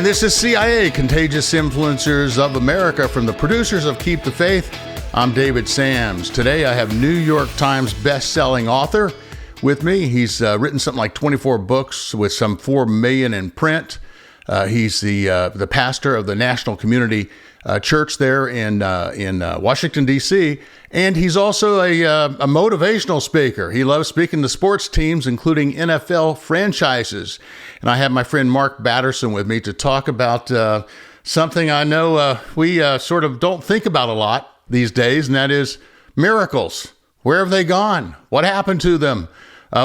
And this is CIA, Contagious Influencers of America, from the producers of Keep the Faith. I'm David Sams. Today I have New York Times best-selling author with me. He's written something like 24 books with some 4 million in print. He's the pastor of the National Community Church there in Washington, D.C., and he's also a motivational speaker. He loves speaking to sports teams, including NFL franchises. And I have my friend Mark Batterson with me to talk about something I know we sort of don't think about a lot these days, and that is miracles. Where have they gone? What happened to them?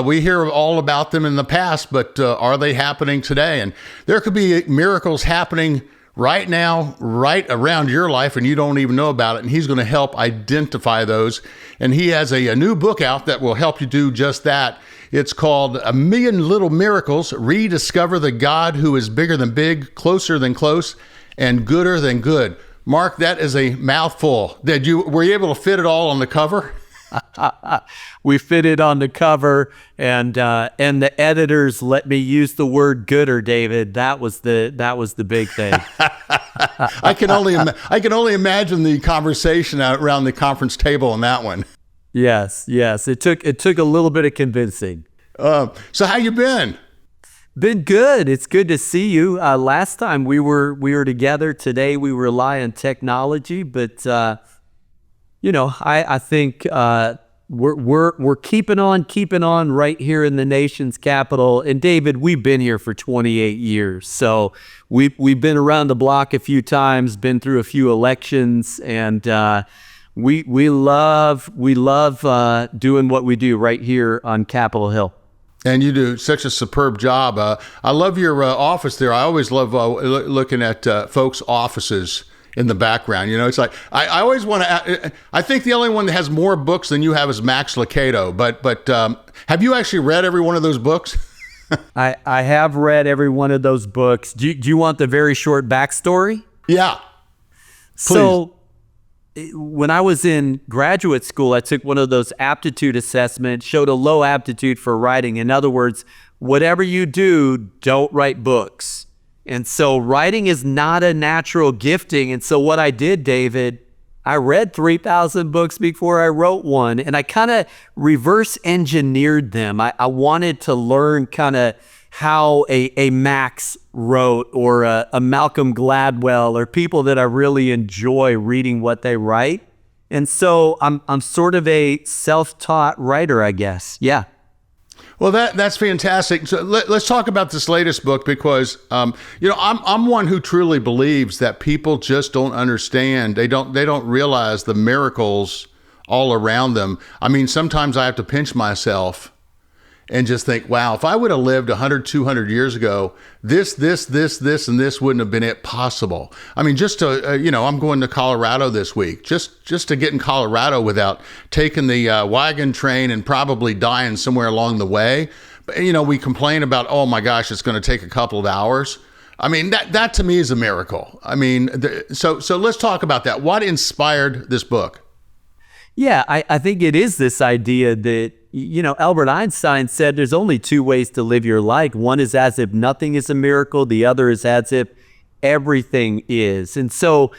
We hear all about them in the past, but are they happening today? And there could be miracles happening right now, right around your life, and you don't even know about it. And he's going to help identify those. And he has a new book out that will help you do just that. It's called A Million Little Miracles, Rediscover the God Who is Bigger Than Big, Closer Than Close, and Gooder Than Good. Mark, that is a mouthful. Were you able to fit it all on the cover? We fit it on the cover, and the editors let me use the word gooder, David. That was the big thing. I can only imagine the conversation around the conference table on that one. Yes. It took a little bit of convincing. So how you been? Been good. It's good to see you. Last time we were together. Today we rely on technology, but I think we're keeping on right here in the nation's capital. And David, we've been here for 28 years, so we've been around the block a few times, been through a few elections, and we love doing what we do right here on Capitol Hill. And you do such a superb job. I love your office there. I always love looking at folks' offices in the background. It's like I always want to. I think the only one that has more books than you have is Max Lucado. But have you actually read every one of those books? I have read every one of those books. Do you want the very short backstory? Yeah. Please. So when I was in graduate school, I took one of those aptitude assessments, showed a low aptitude for writing. In other words, whatever you do, don't write books. And so writing is not a natural gifting. And so what I did, David, I read 3,000 books before I wrote one, and I kind of reverse engineered them. I wanted to learn kind of how a Max wrote, or a Malcolm Gladwell, or people that I really enjoy reading what they write. And so I'm sort of a self-taught writer, I guess. Yeah. Well, that's fantastic. So let's talk about this latest book, because I'm one who truly believes that people just don't understand. They don't realize the miracles all around them. I mean, sometimes I have to pinch myself and just think, wow, if I would have lived 100, 200 years ago, this, and this wouldn't have been possible. I mean, just to, I'm going to Colorado this week, just to get in Colorado without taking the wagon train and probably dying somewhere along the way. But, we complain about, oh my gosh, it's going to take a couple of hours. I mean, that to me is a miracle. I mean, so let's talk about that. What inspired this book? Yeah, I think it is this idea that, Albert Einstein said there's only 2 ways to live your life. One is as if nothing is a miracle. The other is as if everything is. And so,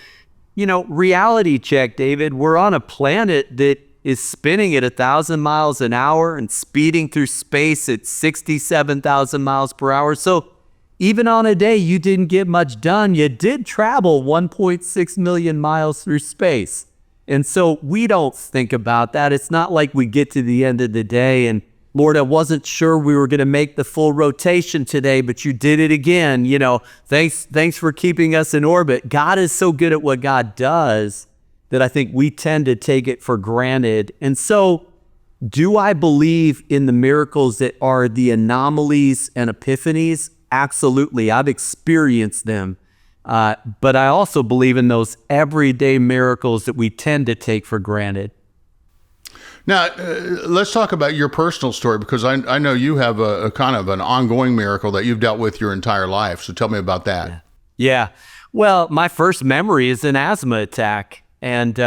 reality check, David, we're on a planet that is spinning at 1,000 miles an hour and speeding through space at 67,000 miles per hour. So even on a day you didn't get much done, you did travel 1.6 million miles through space. And so we don't think about that. It's not like we get to the end of the day and, Lord, I wasn't sure we were going to make the full rotation today, but you did it again. Thanks for keeping us in orbit. God is so good at what God does that I think we tend to take it for granted. And so do I believe in the miracles that are the anomalies and epiphanies? Absolutely. I've experienced them. But I also believe in those everyday miracles that we tend to take for granted. Now, let's talk about your personal story, because I know you have a kind of an ongoing miracle that you've dealt with your entire life. So tell me about that. Yeah. Well, my first memory is an asthma attack, and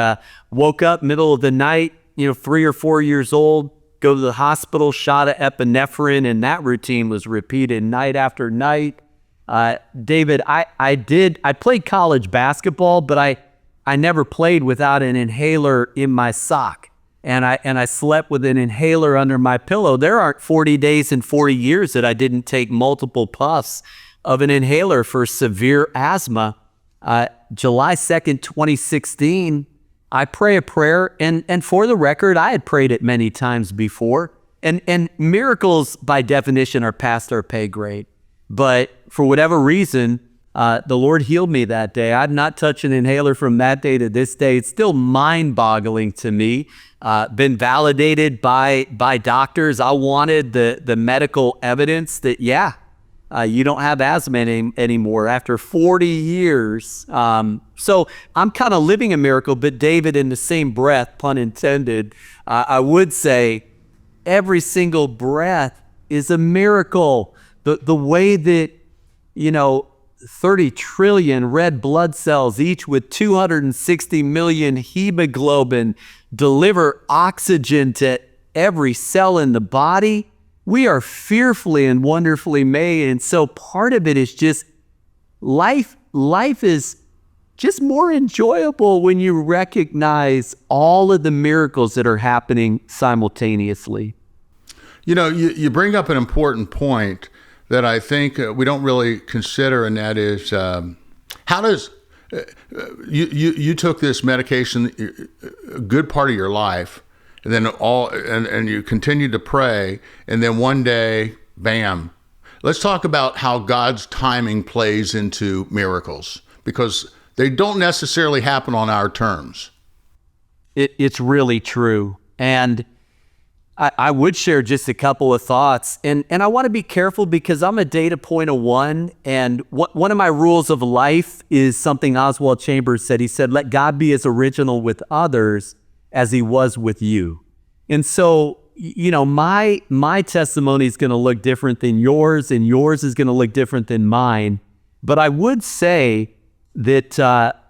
woke up middle of the night, 3 or 4 years old, go to the hospital, shot of epinephrine, and that routine was repeated night after night. David, I played college basketball, but I never played without an inhaler in my sock. And I slept with an inhaler under my pillow. There aren't 40 days in 40 years that I didn't take multiple puffs of an inhaler for severe asthma. July 2nd, 2016, I pray a prayer, and for the record, I had prayed it many times before. And miracles, by definition, are past our pay grade. But for whatever reason, the Lord healed me that day. I've not touched an inhaler from that day to this day. It's still mind-boggling to me. Been validated by doctors. I wanted the medical evidence that, you don't have asthma anymore after 40 years. So I'm kind of living a miracle, but David, in the same breath, pun intended, I would say every single breath is a miracle. The way that, 30 trillion red blood cells, each with 260 million hemoglobin, deliver oxygen to every cell in the body. We are fearfully and wonderfully made. And so part of it is just life is just more enjoyable when you recognize all of the miracles that are happening simultaneously. You bring up an important point that I think we don't really consider, and that is how does you took this medication a good part of your life, and then and you continued to pray, and then one day, bam. Let's talk about how God's timing plays into miracles, because they don't necessarily happen on our terms. It's really true. And I would share just a couple of thoughts. And I want to be careful because I'm a data point of one. And one of my rules of life is something Oswald Chambers said. He said, let God be as original with others as he was with you. And so, my testimony is going to look different than yours, and yours is going to look different than mine. But I would say that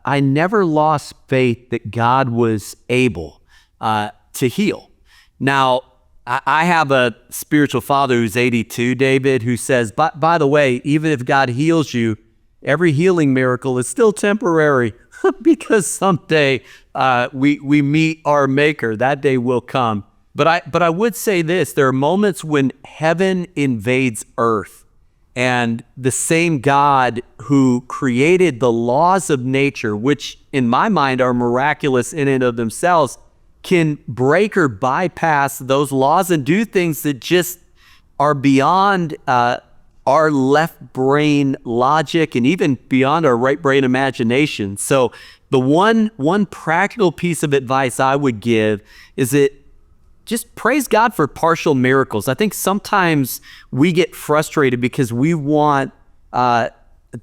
I never lost faith that God was able to heal. Now, I have a spiritual father who's 82, David, who says, by the way, even if God heals you, every healing miracle is still temporary because someday we meet our maker. That day will come. But I would say this, there are moments when heaven invades earth, and the same God who created the laws of nature, which in my mind are miraculous in and of themselves, can break or bypass those laws and do things that just are beyond our left brain logic and even beyond our right brain imagination. So the one practical piece of advice I would give is that just praise God for partial miracles. I think sometimes we get frustrated because we want the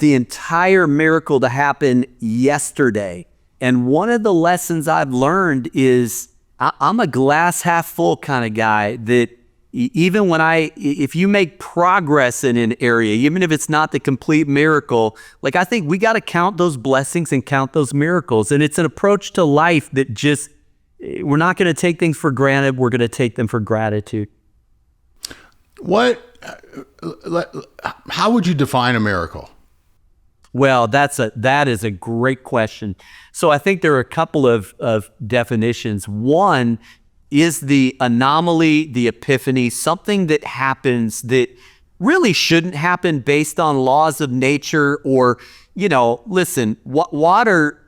entire miracle to happen yesterday. And one of the lessons I've learned is I'm a glass half full kind of guy, that even if you make progress in an area, even if it's not the complete miracle, I think we got to count those blessings and count those miracles. And it's an approach to life that just, we're not going to take things for granted. We're going to take them for gratitude. How would you define a miracle? Well, that is a great question. So I think there are a couple of definitions. One is the anomaly, the epiphany, something that happens that really shouldn't happen based on laws of nature, or, listen, water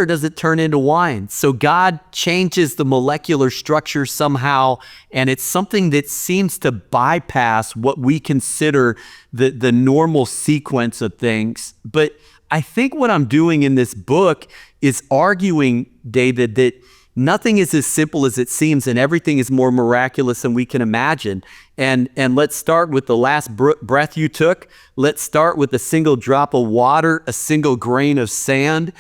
doesn't turn into wine. So God changes the molecular structure somehow, and it's something that seems to bypass what we consider the normal sequence of things. But I think what I'm doing in this book is arguing, David, that nothing is as simple as it seems, and everything is more miraculous than we can imagine. And let's start with the last breath you took. Let's start with a single drop of water, a single grain of sand.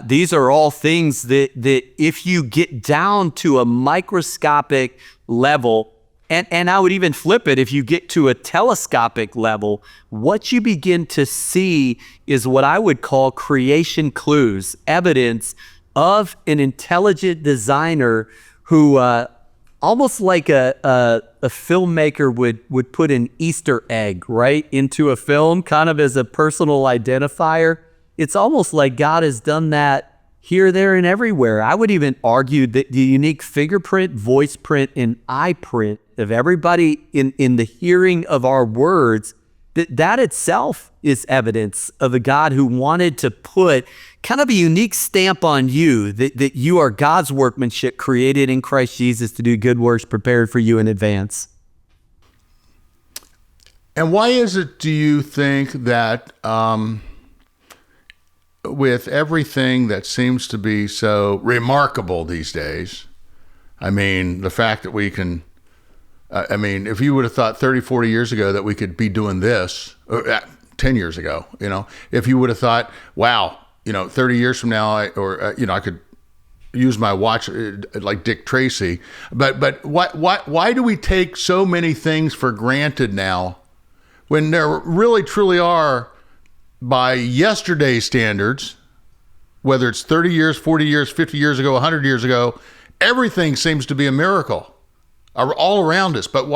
These are all things that if you get down to a microscopic level, and I would even flip it, if you get to a telescopic level, what you begin to see is what I would call creation clues, evidence of an intelligent designer who almost like a filmmaker would put an Easter egg, right, into a film, kind of as a personal identifier. It's almost like God has done that here, there, and everywhere. I would even argue that the unique fingerprint, voice print, and eye print of everybody in the hearing of our words, that itself is evidence of a God who wanted to put kind of a unique stamp on you, that you are God's workmanship created in Christ Jesus to do good works prepared for you in advance. And why is it, do you think, that with everything that seems to be so remarkable these days, I mean, the fact that we can, if you would have thought 30, 40 years ago that we could be doing this, or 10 years ago, if you would have thought, wow, 30 years from now, I could use my watch like Dick Tracy. But why do we take so many things for granted now when there really truly are, by yesterday's standards, whether it's 30 years, 40 years, 50 years ago, 100 years ago, everything seems to be a miracle all around us. But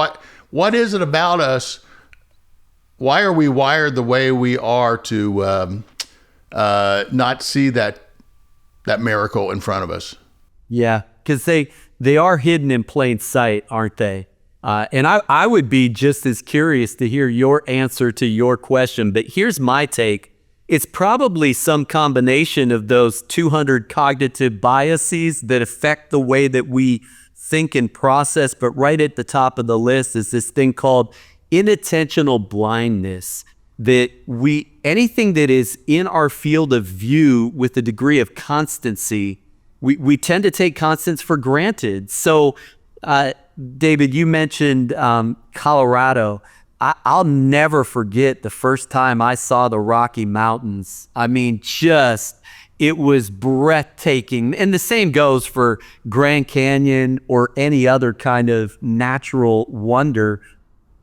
what is it about us? Why are we wired the way we are to not see that miracle in front of us? Yeah, because they are hidden in plain sight, aren't they? And I would be just as curious to hear your answer to your question, but here's my take. It's probably some combination of those 200 cognitive biases that affect the way that we think and process, but right at the top of the list is this thing called inattentional blindness, that anything that is in our field of view with a degree of constancy, we tend to take constants for granted. So, David, you mentioned Colorado. I'll never forget the first time I saw the Rocky Mountains. I mean, it was breathtaking. And the same goes for Grand Canyon or any other kind of natural wonder.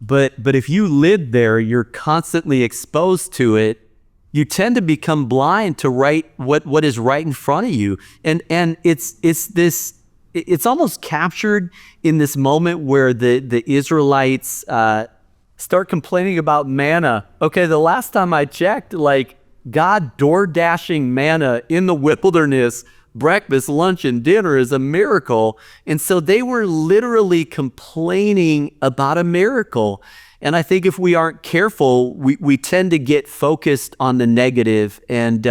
But if you live there, you're constantly exposed to it. You tend to become blind to what is right in front of you. And it's almost captured in this moment where the Israelites start complaining about manna. Okay, the last time I checked, God door-dashing manna in the wilderness, breakfast, lunch, and dinner is a miracle. And so they were literally complaining about a miracle. And I think if we aren't careful, we tend to get focused on the negative. And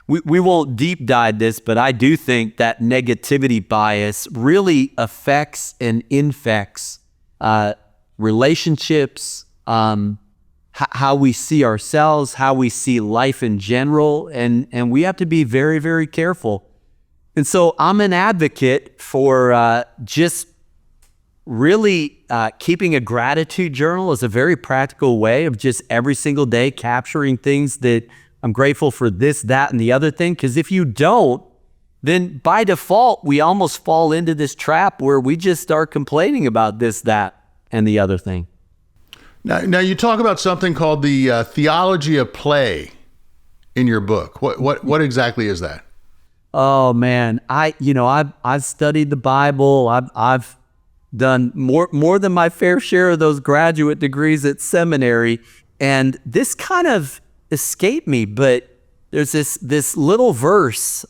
we won't deep dive this, but I do think that negativity bias really affects and infects relationships, how we see ourselves, how we see life in general, and we have to be very, very careful. And so I'm an advocate for just really keeping a gratitude journal as a very practical way of just every single day capturing things that I'm grateful for, this, that, and the other thing. Because if you don't, then by default, we almost fall into this trap where we just start complaining about this, that, and the other thing. Now you talk about something called the theology of play in your book. What exactly is that? Oh man, I've studied the Bible. I've done more than my fair share of those graduate degrees at seminary, and this kind of escaped me. But there's this little verse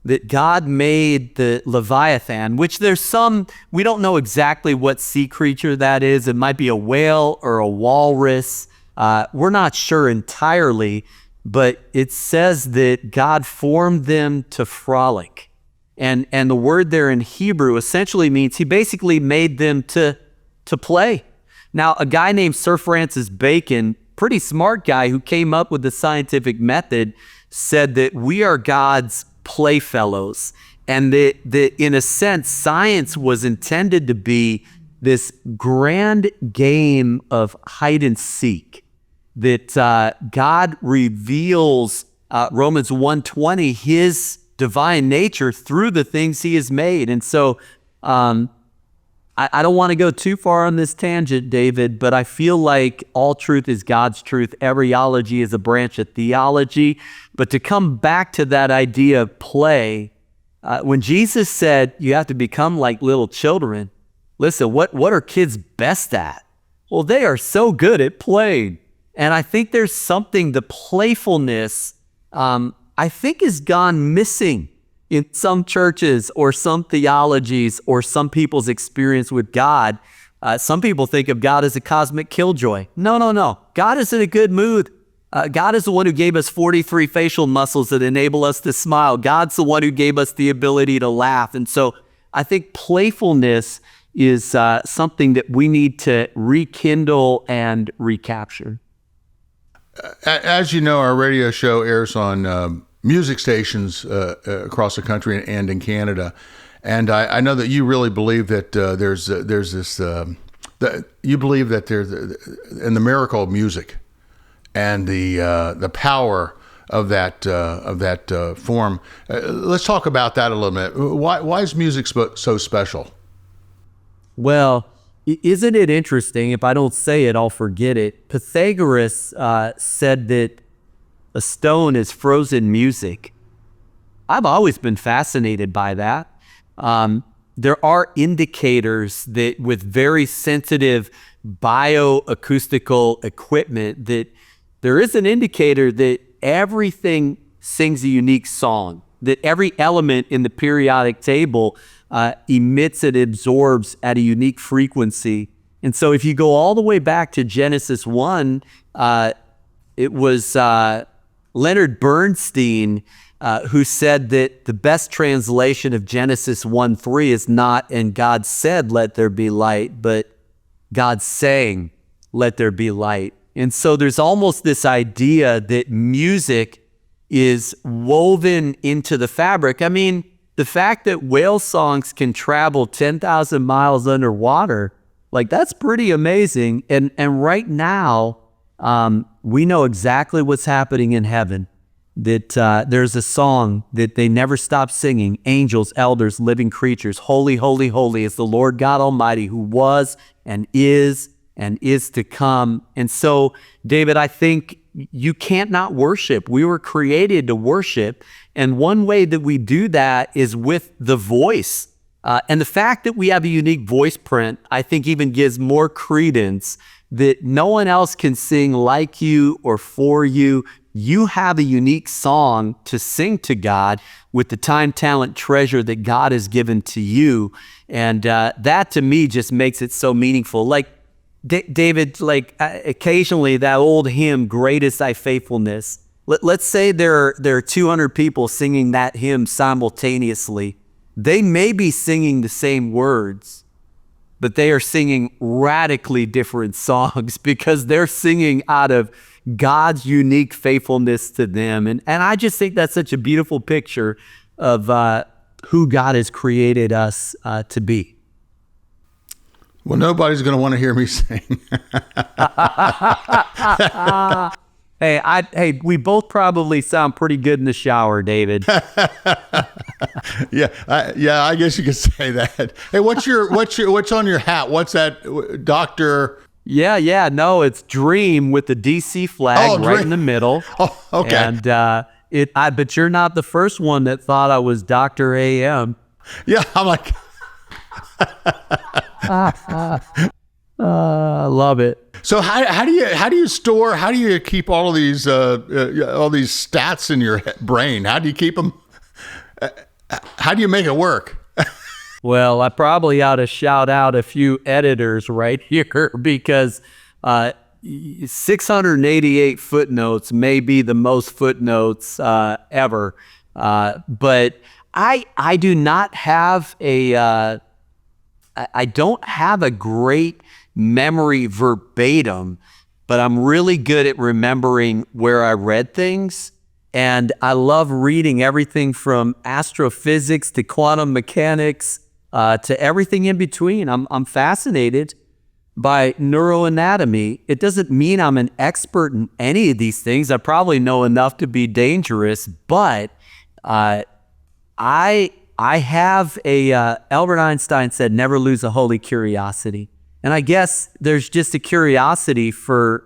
that God made the Leviathan, which we don't know exactly what sea creature that is. It might be a whale or a walrus. We're not sure entirely, but it says that God formed them to frolic. And the word there in Hebrew essentially means he basically made them to play. Now, a guy named Sir Francis Bacon, pretty smart guy who came up with the scientific method, said that we are God's playfellows, and that in a sense, science was intended to be this grand game of hide and seek, that God reveals Romans 1:20, his divine nature through the things he has made. And so I don't want to go too far on this tangent, David, but I feel like all truth is God's truth. Everyology is a branch of theology. But to come back to that idea of play, when Jesus said you have to become like little children, listen, what are kids best at? Well, they are so good at playing. And I think there's something, the playfulness, I think has gone missing in some churches or some theologies or some people's experience with God. Some people think of God as a cosmic killjoy. No. God is in a good mood. God is the one who gave us 43 facial muscles that enable us to smile. God's the one who gave us the ability to laugh. And so I think playfulness is something that we need to rekindle and recapture. As you know, our radio show airs on music stations across the country and in Canada. And I know that you really believe that there's this, that you believe that there's in the miracle of music and the power of that form. Let's talk about that a little bit. Why is music so special? Well, isn't it interesting? If I don't say it, I'll forget it. Pythagoras said that a stone is frozen music. I've always been fascinated by that. There are indicators that with very sensitive bioacoustical equipment, that there is an indicator that everything sings a unique song, that every element in the periodic table emits and absorbs at a unique frequency. And so if you go all the way back to Genesis 1, it was Leonard Bernstein who said that the best translation of Genesis 1:3 is not, and God said, let there be light, but God saying, let there be light. And so there's almost this idea that music is woven into the fabric. I mean, the fact that whale songs can travel 10,000 miles underwater, like that's pretty amazing. And right now, we know exactly what's happening in heaven. That there's a song that they never stop singing, angels, elders, living creatures, holy, holy, holy is the Lord God Almighty, who was and is to come. And so, David, I think you can't not worship. We were created to worship. And one way that we do that is with the voice. And the fact that we have a unique voice print, I think even gives more credence that no one else can sing like you or for you. You have a unique song to sing to God with the time, talent, treasure that God has given to you. And that to me just makes it so meaningful. Like, David, like occasionally that old hymn, Great is Thy Faithfulness. Let's say there are 200 people singing that hymn simultaneously. They may be singing the same words, but they are singing radically different songs because they're singing out of God's unique faithfulness to them. And I just think that's such a beautiful picture of who God has created us to be. Well, nobody's going to want to hear me sing. Hey, we both probably sound pretty good in the shower, David. Yeah, I guess you could say that. Hey, what's on your hat? What's that, Doctor? Yeah, no, it's Dream with the DC flag right in the middle. Oh, okay. And but you're not the first one that thought I was Dr. AM. Yeah, I'm like, I love it. So how do you keep all of these stats in your brain? How do you keep them? How do you make it work? Well, I probably ought to shout out a few editors right here because 688 footnotes may be the most footnotes ever. But I do not have I don't have a great memory verbatim, but I'm really good at remembering where I read things. And I love reading everything from astrophysics to quantum mechanics to everything in between. I'm fascinated by neuroanatomy. It doesn't mean I'm an expert in any of these things. I probably know enough to be dangerous, but I have Albert Einstein said, never lose a holy curiosity. And I guess there's just a curiosity for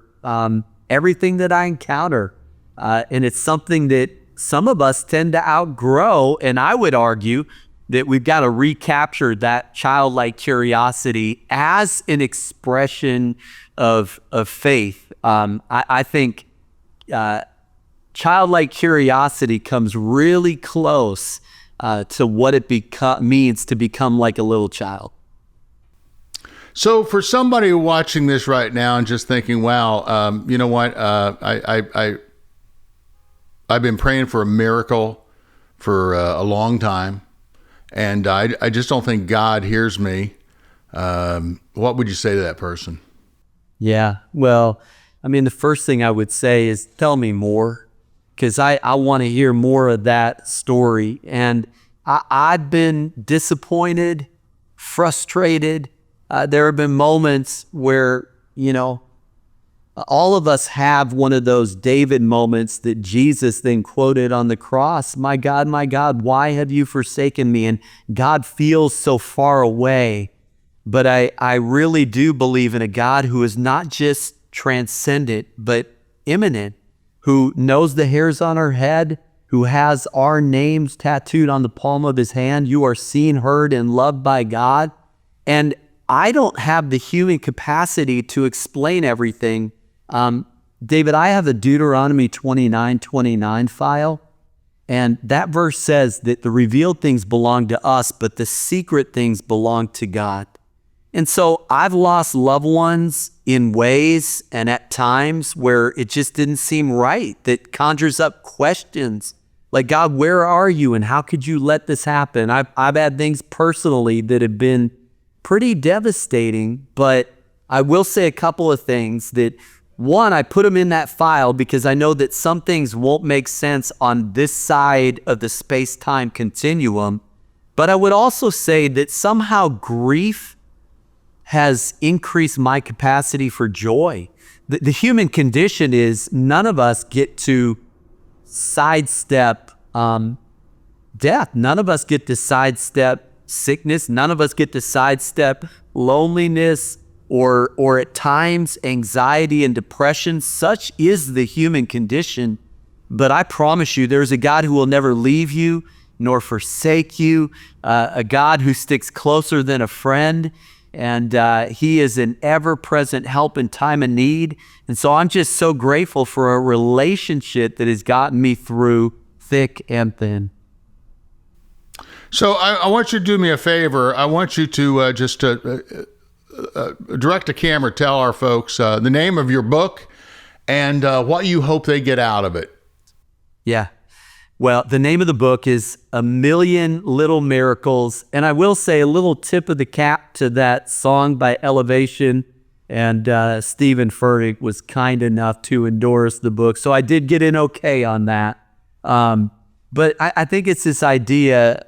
everything that I encounter. And it's something that some of us tend to outgrow. And I would argue that we've got to recapture that childlike curiosity as an expression of faith. I think childlike curiosity comes really close to what it means to become like a little child. So for somebody watching this right now and just thinking, wow, you know what, I've been praying for a miracle for a long time, and I just don't think God hears me. What would you say to that person? Yeah, well, I mean, the first thing I would say is tell me more, because I want to hear more of that story. And I've been disappointed, frustrated. There have been moments where, all of us have one of those David moments that Jesus then quoted on the cross. My God, why have you forsaken me? And God feels so far away. But I really do believe in a God who is not just transcendent, but immanent, who knows the hairs on our head, who has our names tattooed on the palm of his hand. You are seen, heard, and loved by God. And I don't have the human capacity to explain everything. David, I have a Deuteronomy 29:29 file, and that verse says that the revealed things belong to us, but the secret things belong to God. And so I've lost loved ones in ways and at times where it just didn't seem right, that conjures up questions like, God, where are you and how could you let this happen? I've had things personally that have been pretty devastating, but I will say a couple of things. That one, I put them in that file because I know that some things won't make sense on this side of the space-time continuum. But I would also say that somehow grief has increased my capacity for joy. The human condition is none of us get to sidestep death. None of us get to sidestep sickness. None of us get to sidestep loneliness or at times anxiety and depression. Such is the human condition. But I promise you, there's a God who will never leave you nor forsake you, a God who sticks closer than a friend. And he is an ever-present help in time of need. And so I'm just so grateful for a relationship that has gotten me through thick and thin. So I want you to do me a favor. I want you to just direct a camera, tell our folks the name of your book and what you hope they get out of it. Yeah. Well, the name of the book is A Million Little Miracles. And I will say a little tip of the cap to that song by Elevation. And Stephen Furtick was kind enough to endorse the book. So I did get an okay on that. But I think it's this idea,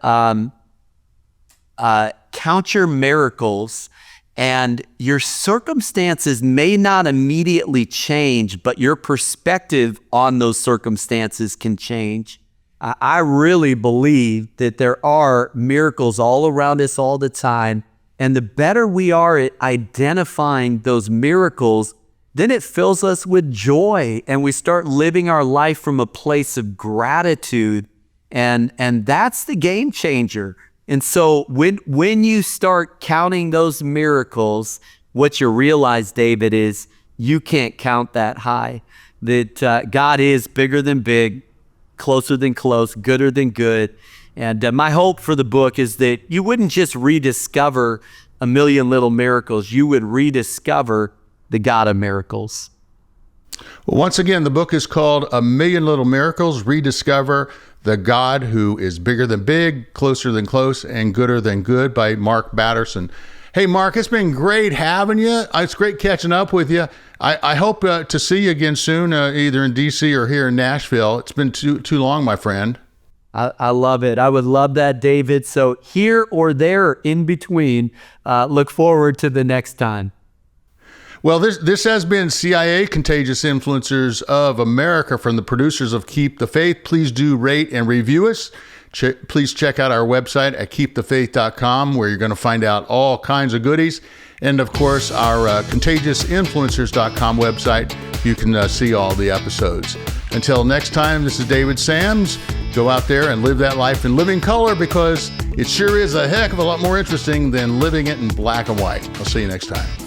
count your miracles, and your circumstances may not immediately change, but your perspective on those circumstances can change. I really believe that there are miracles all around us all the time. And the better we are at identifying those miracles, then it fills us with joy and we start living our life from a place of gratitude. And that's the game changer. And so when you start counting those miracles, what you realize, David, is you can't count that high. That God is bigger than big, closer than close, gooder than good. And my hope for the book is that you wouldn't just rediscover a million little miracles, you would rediscover the God of miracles. Well, once again, the book is called A Million Little Miracles, Rediscover the God Who is Bigger Than Big, Closer Than Close, and Gooder Than Good by Mark Batterson. Hey, Mark, it's been great having you. It's great catching up with you. I hope to see you again soon, either in D.C. or here in Nashville. It's been too long, my friend. I love it. I would love that, David. So here or there in between, look forward to the next time. Well, this has been CIA, Contagious Influencers of America, from the producers of Keep the Faith. Please do rate and review us. Please check out our website at KeepTheFaith.com, where you're going to find out all kinds of goodies. And of course, our ContagiousInfluencers.com website you can see all the episodes. Until next time, this is David Sams. Go out there and live that life in living color, because it sure is a heck of a lot more interesting than living it in black and white. I'll see you next time.